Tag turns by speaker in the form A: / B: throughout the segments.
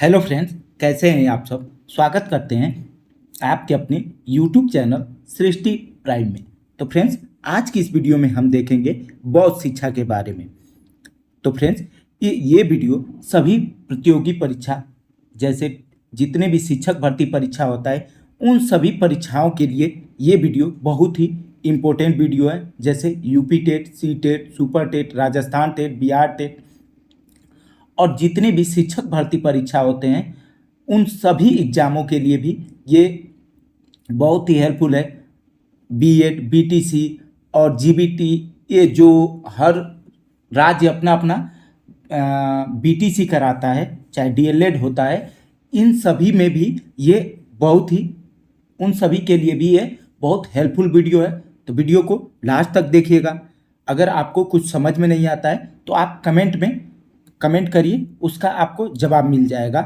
A: Hello friends, कैसे हैं आप सब। स्वागत करते हैं आपके अपने यूट्यूब चैनल सृष्टि प्राइम में। तो फ्रेंड्स, आज की इस वीडियो में हम देखेंगे बौद्ध शिक्षा के बारे में। तो फ्रेंड्स, ये वीडियो सभी प्रतियोगी परीक्षा जैसे जितने भी शिक्षक भर्ती परीक्षा होता है उन सभी परीक्षाओं के लिए ये वीडियो बहुत ही इम्पोर्टेंट वीडियो है। जैसे UP TET, C TET, super TET, Rajasthan TET, Bihar TET और जितने भी शिक्षक भर्ती परीक्षा होते हैं उन सभी एग्जामों के लिए भी ये बहुत ही हेल्पफुल है। बीएड, बीटीसी और जीबीटी, ये जो हर राज्य अपना अपना बीटीसी कराता है, चाहे डीएलएड होता है, इन सभी में भी ये बहुत ही उन सभी के लिए भी ये बहुत हेल्पफुल वीडियो है। तो वीडियो को लास्ट तक देखिएगा। अगर आपको कुछ समझ में नहीं आता है तो आप कमेंट करिए, उसका आपको जवाब मिल जाएगा।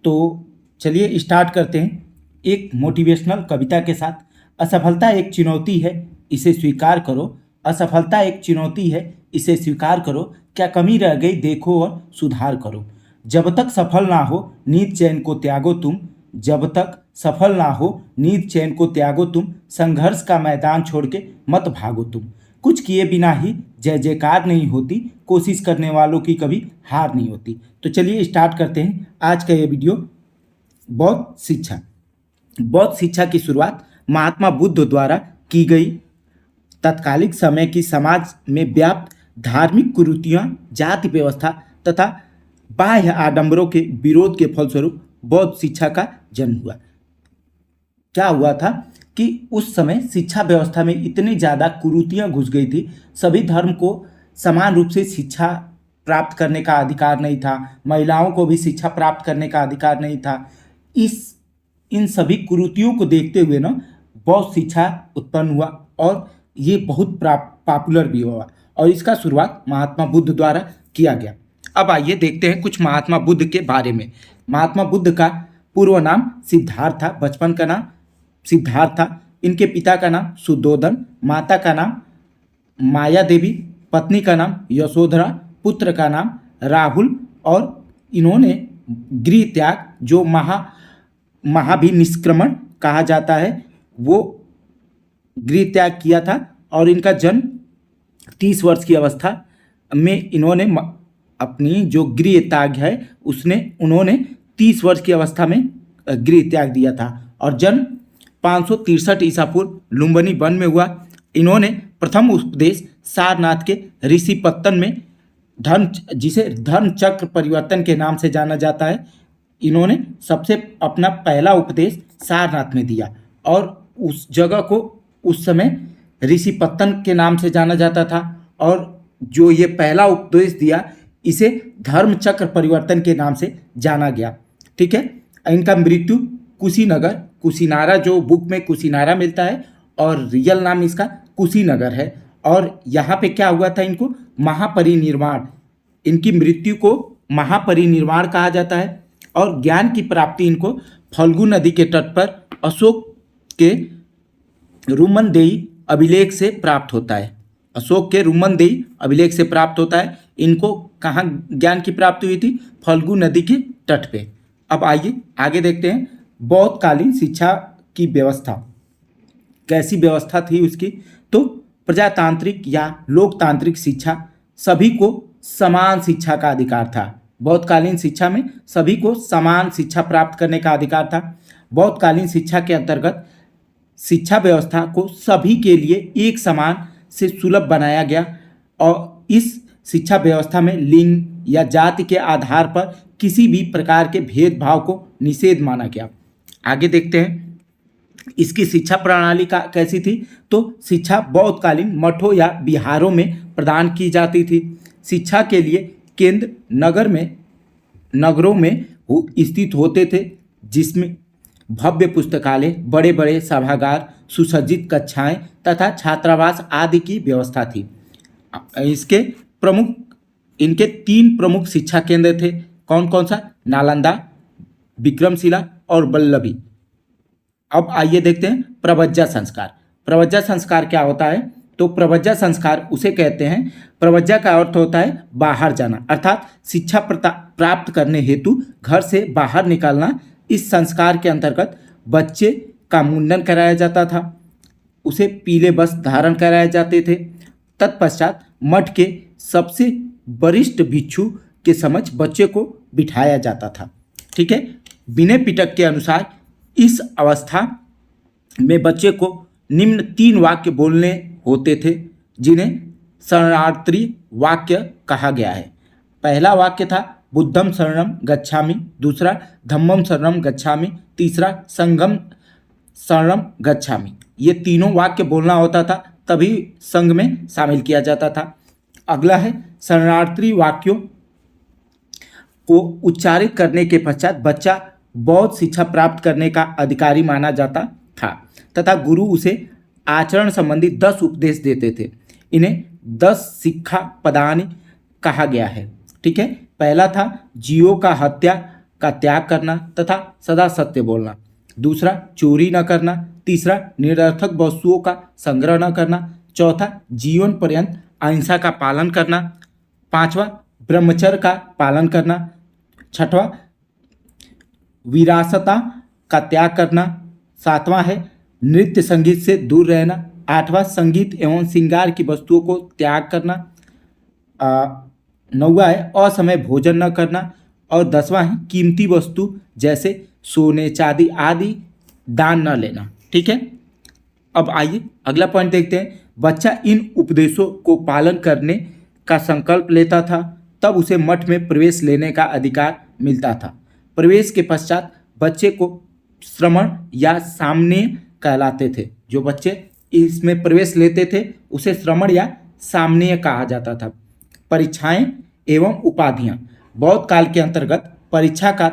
A: तो चलिए स्टार्ट करते हैं एक मोटिवेशनल कविता के साथ। असफलता एक चुनौती है, इसे स्वीकार करो। असफलता एक चुनौती है, इसे स्वीकार करो। क्या कमी रह गई देखो और सुधार करो। जब तक सफल ना हो नींद चैन को त्यागो तुम। जब तक सफल ना हो नींद चैन को त्यागो तुम। संघर्ष का मैदान छोड़ के मत भागो तुम। कुछ किए बिना ही जय जयकार नहीं होती, कोशिश करने वालों की कभी हार नहीं होती। तो चलिए स्टार्ट करते हैं आज का ये वीडियो। बौद्ध शिक्षा की शुरुआत महात्मा बुद्ध द्वारा की गई। तत्कालिक समय की समाज में व्याप्त धार्मिक कुरीतियाँ, जाति व्यवस्था तथा बाह्य आडंबरों के विरोध के फलस्वरूप बौद्ध शिक्षा का जन्म हुआ। क्या हुआ था कि उस समय शिक्षा व्यवस्था में इतनी ज़्यादा कुरीतियाँ घुस गई थी, सभी धर्म को समान रूप से शिक्षा प्राप्त करने का अधिकार नहीं था, महिलाओं को भी शिक्षा प्राप्त करने का अधिकार नहीं था। इन सभी कुरीतियों को देखते हुए ना बौद्ध शिक्षा उत्पन्न हुआ और ये बहुत पॉपुलर भी हुआ और इसका शुरुआत महात्मा बुद्ध द्वारा किया गया। अब आइए देखते हैं कुछ महात्मा बुद्ध के बारे में। महात्मा बुद्ध का पूर्व नाम सिद्धार्थ था, बचपन का नाम सिद्धार्थ था। इनके पिता का नाम सुद्धोधन, माता का नाम माया देवी, पत्नी का नाम यशोधरा, पुत्र का नाम राहुल और इन्होंने गृह त्याग, जो महाभिनिष्क्रमण कहा जाता है, वो गृह त्याग किया था। और इनका जन्म 30 वर्ष की अवस्था में इन्होंने अपनी जो गृह त्याग है उन्होंने 30 वर्ष की अवस्था में गृह त्याग दिया था और जन्म 563 ईसा पूर्व लुम्बिनी वन में हुआ। इन्होंने प्रथम उपदेश सारनाथ के ऋषि पत्तन में जिसे धर्म चक्र परिवर्तन के नाम से जाना जाता है, इन्होंने सबसे अपना पहला उपदेश सारनाथ में दिया और उस जगह को उस समय ऋषि पत्तन के नाम से जाना जाता था। और जो ये पहला उपदेश दिया इसे धर्म चक्र परिवर्तन के नाम से जाना गया। ठीक है। इनका मृत्यु कुशीनारा, जो बुक में कुशीनारा मिलता है और रियल नाम इसका कुशीनगर है। और यहाँ पे क्या हुआ था, इनको महापरिनिर्वाण, इनकी मृत्यु को महापरिनिर्वाण कहा जाता है। और ज्ञान की प्राप्ति इनको फल्गु नदी के तट पर अशोक के रुमनदेई अभिलेख से प्राप्त होता है। अशोक के रुमनदेई अभिलेख से प्राप्त होता है। इनको कहाँ ज्ञान की प्राप्ति हुई थी? फल्गु नदी के तट पे। अब आइए आगे देखते हैं बौद्धकालीन शिक्षा की व्यवस्था कैसी व्यवस्था थी उसकी। तो प्रजातांत्रिक या लोकतांत्रिक शिक्षा, सभी को समान शिक्षा का अधिकार था। बौद्धकालीन शिक्षा में सभी को समान शिक्षा प्राप्त करने का अधिकार था। बौद्धकालीन शिक्षा के अंतर्गत शिक्षा व्यवस्था को सभी के लिए एक समान से सुलभ बनाया गया और इस शिक्षा व्यवस्था में लिंग या जाति के आधार पर किसी भी प्रकार के भेदभाव को निषेध माना गया। आगे देखते हैं इसकी शिक्षा प्रणाली का कैसी थी। तो शिक्षा बौद्धकालीन मठों या विहारों में प्रदान की जाती थी। शिक्षा के लिए केंद्र नगरों में स्थित होते थे, जिसमें भव्य पुस्तकालय, बड़े बड़े सभागार, सुसज्जित कक्षाएं तथा छात्रावास आदि की व्यवस्था थी। इनके 3 प्रमुख शिक्षा केंद्र थे। कौन कौन सा? नालंदा, विक्रमशिला और वल्लभी। अब आइए देखते हैं प्रव्रज्जा संस्कार। प्रव्रज्जा संस्कार क्या होता है? तो प्रवज्जा संस्कार उसे कहते हैं। प्रवज्जा का अर्थ होता है बाहर जाना, अर्थात शिक्षा प्राप्त करने हेतु घर से बाहर निकलना। इस संस्कार के अंतर्गत बच्चे का मुंडन कराया जाता था, उसे पीले वस्त्र धारण कराए जाते थे। तत्पश्चात मठ के सबसे वरिष्ठ भिक्षु के समक्ष बच्चे को बिठाया जाता था। ठीक है। विनय पिटक के अनुसार इस अवस्था में बच्चे को निम्न 3 वाक्य बोलने होते थे, जिन्हें शरणार्थी वाक्य कहा गया है। पहला वाक्य था बुद्धम शरणम गच्छामि, दूसरा धम्मम शरणम गच्छामि, तीसरा संघम शरणम गच्छामि। ये तीनों वाक्य बोलना होता था, तभी संघ में शामिल किया जाता था। अगला है शरणार्थी वाक्यों को उच्चारित करने के पश्चात बच्चा बौद्ध शिक्षा प्राप्त करने का अधिकारी माना जाता था तथा गुरु उसे आचरण संबंधी 10 उपदेश देते थे। इन्हें 10 शिक्षा पदानि कहा गया है। ठीक है। पहला था जीवों का हत्या का त्याग करना तथा सदा सत्य बोलना, दूसरा चोरी न करना, तीसरा निरर्थक वस्तुओं का संग्रह न करना, चौथा जीवन पर्यंत अहिंसा का पालन करना, पांचवा ब्रह्मचर्य का पालन करना, छठवां विरासता का त्याग करना, सातवां है नृत्य संगीत से दूर रहना, आठवां संगीत एवं श्रृंगार की वस्तुओं को त्याग करना, नौवां है असमय भोजन न करना और 10वां है कीमती वस्तु जैसे सोने चांदी आदि दान न लेना। ठीक है। अब आइए अगला पॉइंट देखते हैं। बच्चा इन उपदेशों को पालन करने का संकल्प लेता था, तब उसे मठ में प्रवेश लेने का अधिकार मिलता था। प्रवेश के पश्चात बच्चे को श्रमण या सामने कहलाते थे। जो बच्चे इसमें प्रवेश लेते थे उसे श्रमण या सामने कहा जाता था। परीक्षाएं एवं उपाधियां। बौद्ध काल के अंतर्गत परीक्षा का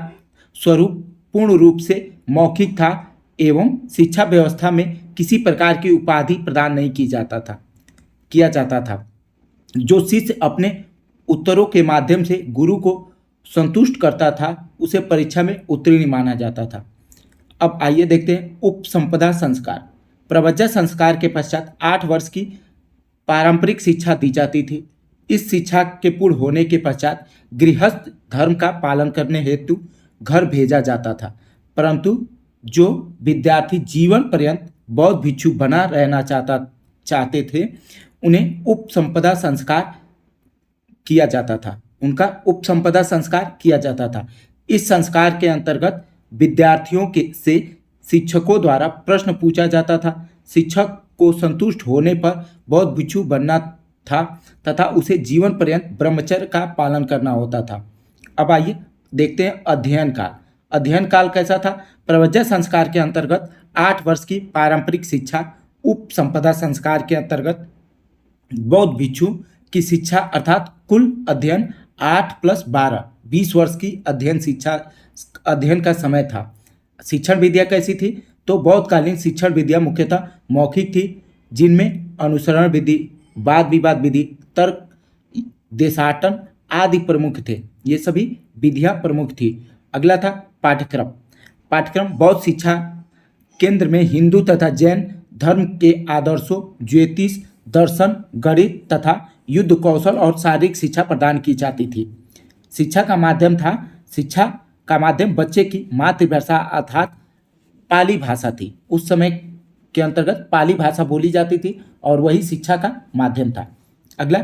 A: स्वरूप पूर्ण रूप से मौखिक था एवं शिक्षा व्यवस्था में किसी प्रकार की उपाधि प्रदान नहीं किया जाता था। जो शिष्य अपने उत्तरों के माध्यम से गुरु को संतुष्ट करता था उसे परीक्षा में उत्तीर्ण माना जाता था। अब आइए देखते हैं उपसंपदा संस्कार। प्रवज्जा संस्कार के पश्चात 8 वर्ष की पारंपरिक शिक्षा दी जाती थी। इस शिक्षा के पूर्ण होने के पश्चात गृहस्थ धर्म का पालन करने हेतु घर भेजा जाता था, परंतु जो विद्यार्थी जीवन पर्यंत बौद्ध भिक्षु बना रहना चाहते थे उन्हें उपसंपदा संस्कार किया जाता था। उनका उपसंपदा संस्कार किया जाता था। इस संस्कार के अंतर्गत विद्यार्थियों से शिक्षकों द्वारा प्रश्न पूछा जाता था। शिक्षक को संतुष्ट होने पर बौद्ध भिक्षु बनना था तथा उसे जीवन पर्यंत ब्रह्मचर्य का पालन करना होता था। अब आइए देखते हैं अध्ययन काल। अध्ययन काल कैसा था? प्रवज्जा संस्कार के अंतर्गत 8 वर्ष की पारंपरिक शिक्षा, उपसंपदा संस्कार के अंतर्गत बौद्ध भिक्षु की शिक्षा अर्थात कुल अध्ययन 8 + 12 20 वर्ष की अध्ययन का समय था। शिक्षण विद्या कैसी थी? तो बौद्धकालीन शिक्षण विद्या मुख्यतः मौखिक थी, जिनमें अनुसरण विधि, वाद विवाद विधि, तर्क, देशाटन आदि प्रमुख थे। ये सभी विधियां प्रमुख थी। अगला था पाठ्यक्रम। पाठ्यक्रम बौद्ध शिक्षा केंद्र में हिंदू तथा जैन धर्म के आदर्शों, ज्योतिष, दर्शन, गणित तथा युद्ध कौशल और शारीरिक शिक्षा प्रदान की जाती थी। शिक्षा का माध्यम बच्चे की मातृभाषा अर्थात पाली भाषा थी। उस समय के अंतर्गत पाली भाषा बोली जाती थी और वही शिक्षा का माध्यम था। अगला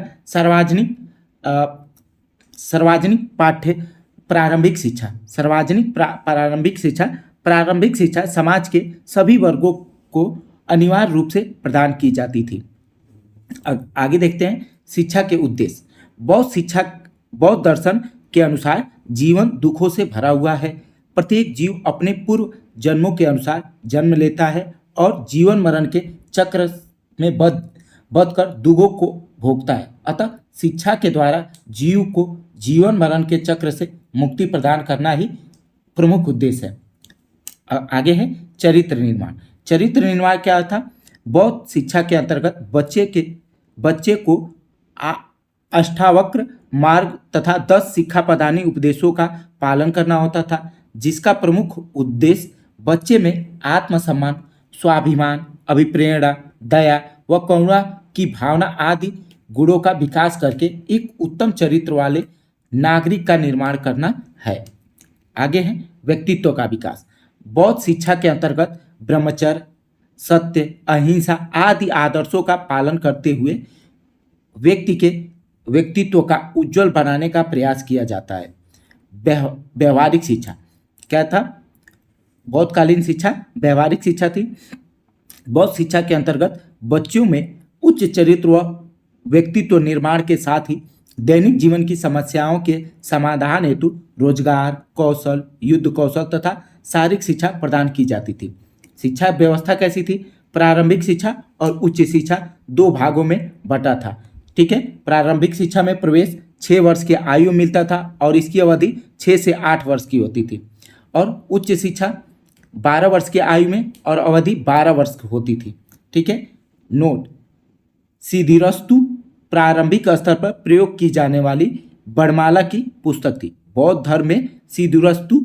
A: सार्वजनिक पाठ्य प्रारंभिक शिक्षा। प्रारंभिक शिक्षा समाज के सभी वर्गों को अनिवार्य रूप से प्रदान की जाती थी। आगे देखते हैं शिक्षा के उद्देश्य। बौद्ध दर्शन के अनुसार जीवन दुखों से भरा हुआ है। प्रत्येक जीव अपने पूर्व जन्मों के अनुसार जन्म लेता है और जीवन मरण के चक्र में बंध कर दुखों को भोगता है। अतः शिक्षा के द्वारा जीव को जीवन मरण के चक्र से मुक्ति प्रदान करना ही प्रमुख उद्देश्य है। आगे है चरित्र निर्माण। चरित्र निर्माण क्या था? बौद्ध शिक्षा के अंतर्गत बच्चे को अष्टावक्र मार्ग तथा 10 शिक्षाप्रदानी उपदेशों का पालन करना होता था, जिसका प्रमुख उद्देश्य बच्चे में आत्मसम्मान, स्वाभिमान, अभिप्रेरणा, दया व करुणा की भावना आदि गुणों का विकास करके एक उत्तम चरित्र वाले नागरिक का निर्माण करना है। आगे है व्यक्तित्व का विकास। बौद्ध शिक्षा के अंतर्गत ब्रह्मचर्य, सत्य, अहिंसा आदि आदर्शों का पालन करते हुए व्यक्ति के व्यक्तित्व का उज्जवल बनाने का प्रयास किया जाता है। व्यवहारिक शिक्षा क्या था? बौद्धकालीन शिक्षा व्यवहारिक शिक्षा थी। बौद्ध शिक्षा के अंतर्गत बच्चों में उच्च चरित्र व व्यक्तित्व निर्माण के साथ ही दैनिक जीवन की समस्याओं के समाधान हेतु रोजगार, कौशल, युद्ध कौशल तथा शारीरिक शिक्षा प्रदान की जाती थी। शिक्षा व्यवस्था कैसी थी? प्रारंभिक शिक्षा और उच्च शिक्षा दो भागों में बटा था। ठीक है, प्रारंभिक शिक्षा में प्रवेश 6 वर्ष की आयु मिलता था और इसकी अवधि 6 से 8 वर्ष की होती थी, और उच्च शिक्षा 12 वर्ष की आयु में और अवधि 12 वर्ष की होती थी। ठीक है, नोट, सिद्धिरस्तु प्रारंभिक स्तर पर प्रयोग की जाने वाली वर्णमाला की पुस्तक थी। बौद्ध धर्म में सिद्धिरस्तु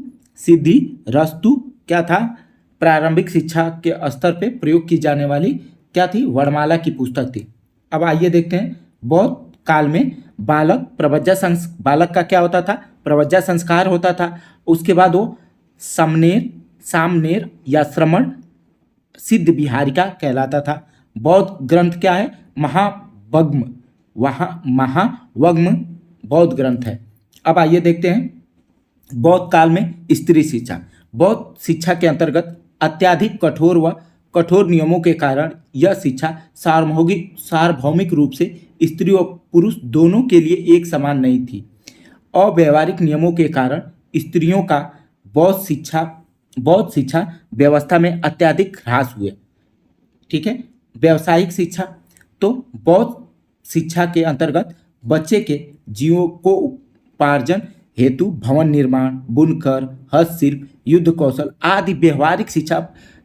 A: क्या था? प्रारंभिक शिक्षा के स्तर पर प्रयोग की जाने वाली क्या थी? वर्णमाला की पुस्तक थी। अब आइए देखते हैं, बौद्ध काल में बालक का क्या होता था? प्रवज्जा संस्कार होता था। उसके बाद वो सामनेर या श्रमण सिद्ध विहारिका कहलाता था। बौद्ध ग्रंथ क्या है? महावग्म बौद्ध ग्रंथ है। अब आइए देखते हैं बौद्ध काल में स्त्री शिक्षा। बौद्ध शिक्षा के अंतर्गत अत्यधिक कठोर नियमों के कारण यह शिक्षा सार्वभौमिक रूप से स्त्री और पुरुष दोनों के लिए एक समान नहीं थी। अव्यवहारिक नियमों के कारण स्त्रियों का बौद्ध शिक्षा व्यवस्था में अत्यधिक ह्रास हुए। ठीक है, व्यावसायिक शिक्षा, तो बौद्ध शिक्षा के अंतर्गत बच्चे के जीवों को उपार्जन हेतु भवन निर्माण, बुनकर, हस्तशिल्प, युद्ध कौशल आदि व्यवहारिक शिक्षा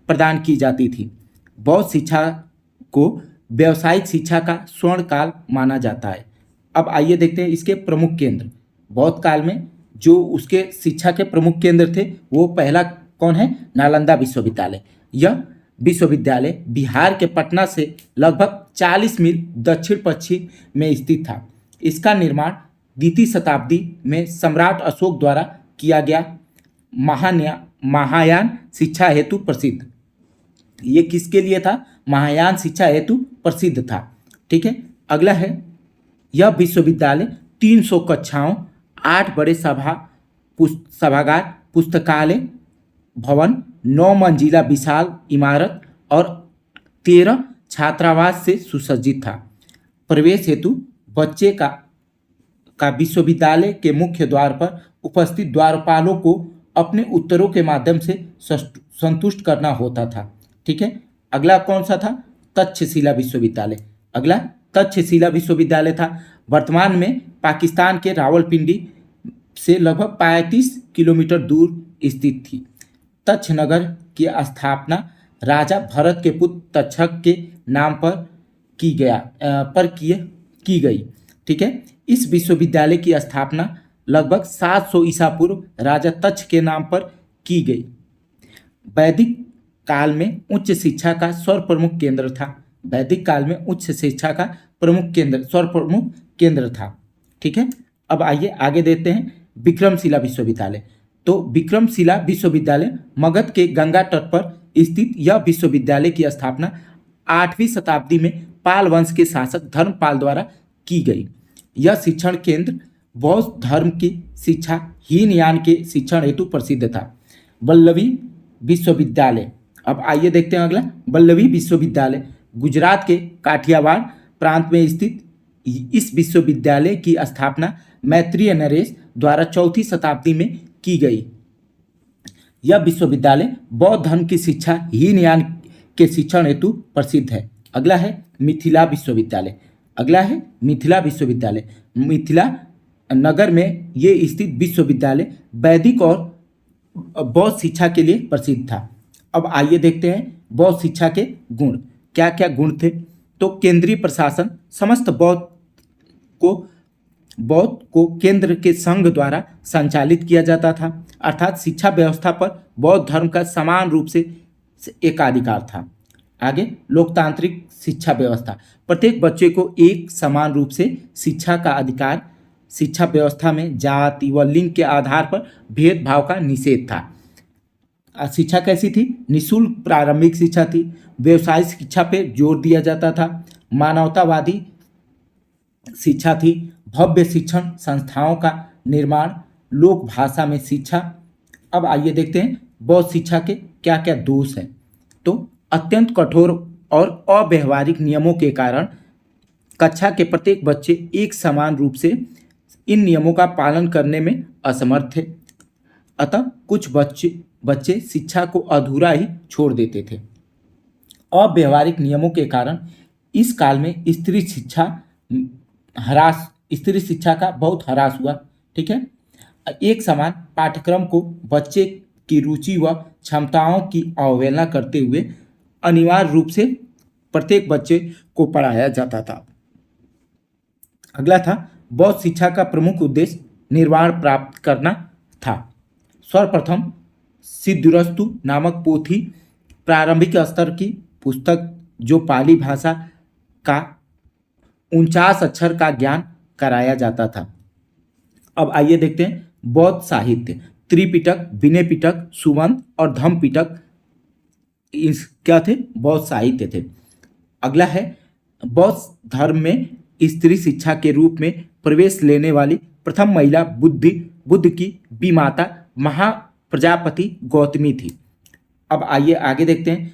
A: प्रदान की जाती थी। बौद्ध शिक्षा को व्यावसायिक शिक्षा का स्वर्ण काल माना जाता है। अब आइए देखते हैं इसके प्रमुख केंद्र। बौद्ध काल में जो उसके शिक्षा के प्रमुख केंद्र थे वो पहला कौन है? नालंदा विश्वविद्यालय। यह विश्वविद्यालय बिहार के पटना से लगभग 40 मील दक्षिण पश्चिम में स्थित था। इसका निर्माण द्वितीय शताब्दी में सम्राट अशोक द्वारा किया गया। महायान शिक्षा हेतु प्रसिद्ध। ये किसके लिए था? महायान शिक्षा हेतु प्रसिद्ध था। ठीक है, अगला है, यह विश्वविद्यालय 300 कक्षाओं, 8 बड़े सभागार, पुस्तकालय भवन, 9 मंजिला विशाल इमारत और 13 छात्रावास से सुसज्जित था। प्रवेश हेतु बच्चे का विश्वविद्यालय के मुख्य द्वार पर उपस्थित द्वारपालों को अपने उत्तरों के माध्यम से संतुष्ट करना होता था। ठीक है, अगला कौन सा था? तक्षशिला विश्वविद्यालय। अगला तक्षशिला विश्वविद्यालय था। वर्तमान में पाकिस्तान के रावलपिंडी से लगभग 35 किलोमीटर दूर स्थित थी। तक्ष नगर की स्थापना राजा भरत के पुत्र तक्षक के नाम पर की गई। ठीक है, इस विश्वविद्यालय की स्थापना लगभग 700 ईसा पूर्व राजा तक्ष के नाम पर की गई। वैदिक काल में उच्च शिक्षा का सर्वप्रमुख केंद्र था। वैदिक काल में उच्च शिक्षा का सर्वप्रमुख केंद्र था। ठीक है, अब आइए आगे देखते हैं विक्रमशिला विश्वविद्यालय। तो विक्रमशिला विश्वविद्यालय मगध के गंगा तट पर स्थित यह विश्वविद्यालय की स्थापना 8वीं शताब्दी में पाल वंश के शासक धर्मपाल द्वारा की गई। यह शिक्षण केंद्र बौद्ध धर्म की शिक्षा, हीनयान के शिक्षण हेतु प्रसिद्ध था। वल्लभी विश्वविद्यालय। अब आइए देखते हैं अगला, वल्लभी विश्वविद्यालय गुजरात के काठियावाड़ प्रांत में स्थित। इस विश्वविद्यालय की स्थापना मैत्रेय नरेश द्वारा 4वीं शताब्दी में की गई। यह विश्वविद्यालय बौद्ध धर्म की शिक्षा, हीनयान के शिक्षण हेतु प्रसिद्ध है। अगला है मिथिला विश्वविद्यालय। मिथिला नगर में ये स्थित विश्वविद्यालय वैदिक और बौद्ध शिक्षा के लिए प्रसिद्ध था। अब आइए देखते हैं बौद्ध शिक्षा के गुण। क्या क्या गुण थे? तो केंद्रीय प्रशासन समस्त बौद्ध को केंद्र के संघ द्वारा संचालित किया जाता था, अर्थात शिक्षा व्यवस्था पर बौद्ध धर्म का समान रूप से एकाधिकार था। आगे लोकतांत्रिक शिक्षा व्यवस्था। प्रत्येक बच्चे को एक समान रूप से शिक्षा का अधिकार। शिक्षा व्यवस्था में जाति व लिंग के आधार पर भेदभाव का निषेध था। शिक्षा कैसी थी? निःशुल्क प्रारंभिक शिक्षा थी। व्यवसायिक शिक्षा पे जोर दिया जाता था। मानवतावादी शिक्षा थी। भव्य शिक्षण संस्थाओं का निर्माण। लोक भाषा में शिक्षा। अब आइए देखते हैं बौद्ध शिक्षा के क्या क्या दोष हैं। तो अत्यंत कठोर और अव्यवहारिक नियमों के कारण कक्षा के प्रत्येक बच्चे एक समान रूप से इन नियमों का पालन करने में असमर्थ थे। अतः कुछ बच्चे शिक्षा को अधूरा ही छोड़ देते थे। अव्यवहारिक नियमों के कारण इस काल में स्त्री शिक्षा का बहुत ह्रास हुआ। ठीक है। एक समान पाठ्यक्रम को बच्चे की रुचि व क्षमताओं की अवहेलना करते हुए अनिवार्य रूप से प्रत्येक बच्चे को पढ़ाया जाता था। अगला था बौद्ध शिक्षा का प्रमुख उद्देश्य निर्वाण प्राप्त करना था। सर्वप्रथम सिद्धुरस्तु नामक पोथी प्रारंभिक स्तर की पुस्तक जो पाली भाषा का 49 अक्षर का ज्ञान कराया जाता था। अब आइए देखते हैं बौद्ध साहित्य। त्रिपिटक, विनय पिटक, सुबंत और धम्म पिटक क्या थे? बौद्ध साहित्य थे। अगला है बौद्ध धर्म में स्त्री शिक्षा के रूप में प्रवेश लेने वाली प्रथम महिला बुद्ध की विमाता महाप्रजापति गौतमी थी। अब आइए आगे देखते हैं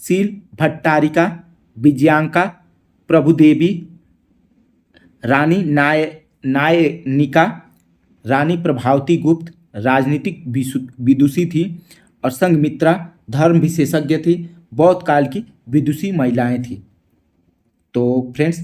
A: शील भट्टारिका, विजयांका, प्रभुदेवी, रानी नायनिका, रानी प्रभावती गुप्त राजनीतिक विदुषी थी और संघमित्रा धर्म विशेषज्ञ थी। बौद्ध काल की विदुषी महिलाएं थी। तो फ्रेंड्स,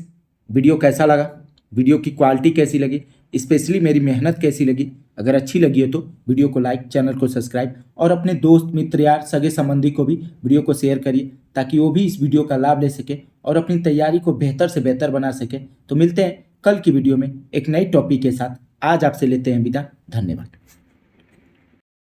A: वीडियो कैसा लगा? वीडियो की क्वालिटी कैसी लगी? स्पेशली मेरी मेहनत कैसी लगी? अगर अच्छी लगी है तो वीडियो को लाइक, चैनल को सब्सक्राइब और अपने दोस्त मित्र यार सगे संबंधी को भी वीडियो को शेयर करिए ताकि वो भी इस वीडियो का लाभ ले सके और अपनी तैयारी को बेहतर से बेहतर बना सके। तो मिलते हैं कल की वीडियो में एक नई टॉपिक के साथ। आज आपसे लेते हैं विदा। धन्यवाद।